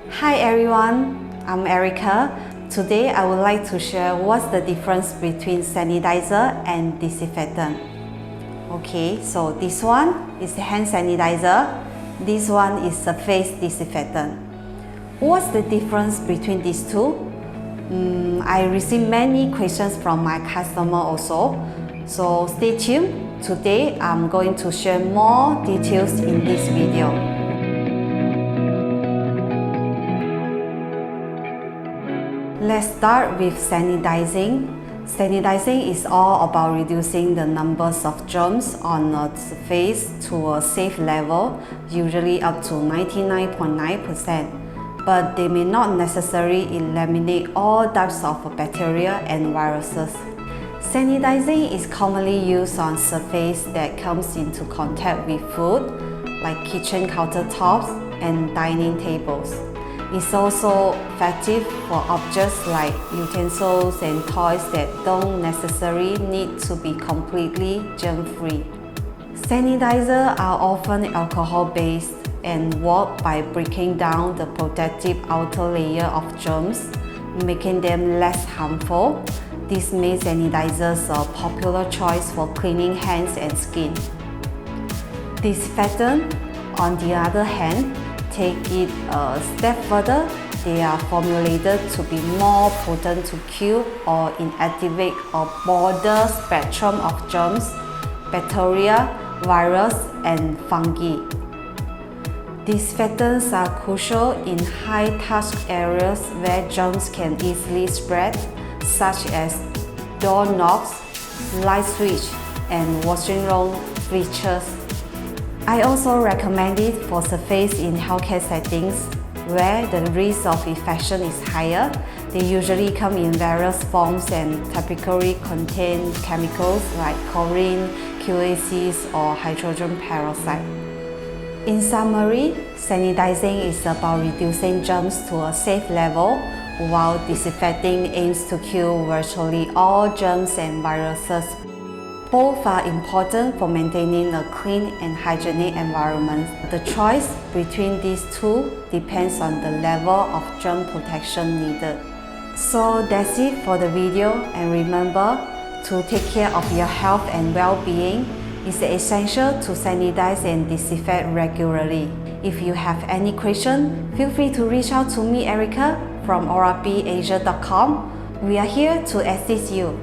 Hi everyone, I'm Erica. Today I would like to share what's the difference between sanitizer and disinfectant. Okay, so this one is the hand sanitizer. This one is the face disinfectant. What's the difference between these two? I receive many questions from my customer also. So stay tuned. Today I'm going to share more details in this video. Let's start with sanitizing. Sanitizing is all about reducing the numbers of germs on a surface to a safe level, usually up to 99.9%. But they may not necessarily eliminate all types of bacteria and viruses. Sanitizing is commonly used on surface that comes into contact with food, like kitchen countertops and dining tables. It's also effective for objects like utensils and toys that don't necessarily need to be completely germ-free. Sanitizers are often alcohol-based and work by breaking down the protective outer layer of germs, making them less harmful. This makes sanitizers a popular choice for cleaning hands and skin. Disinfectant, on the other hand, take it a step further. They are formulated to be more potent to kill or inactivate a broader spectrum of germs, bacteria, virus, and fungi. Disinfectants are crucial in high-touch areas where germs can easily spread, such as doorknobs, light switch, and washing room features. I also recommend it for surface in healthcare settings where the risk of infection is higher. They usually come in various forms and typically contain chemicals like chlorine, QACs, or hydrogen peroxide. In summary, sanitizing is about reducing germs to a safe level, while disinfecting aims to kill virtually all germs and viruses. Both are important for maintaining a clean and hygienic environment. The choice between these two depends on the level of germ protection needed. So that's it for the video, and remember to take care of your health and well-being. It's essential to sanitize and disinfect regularly. If you have any question, feel free to reach out to me, Erica, from ORAPIasia.com. We are here to assist you.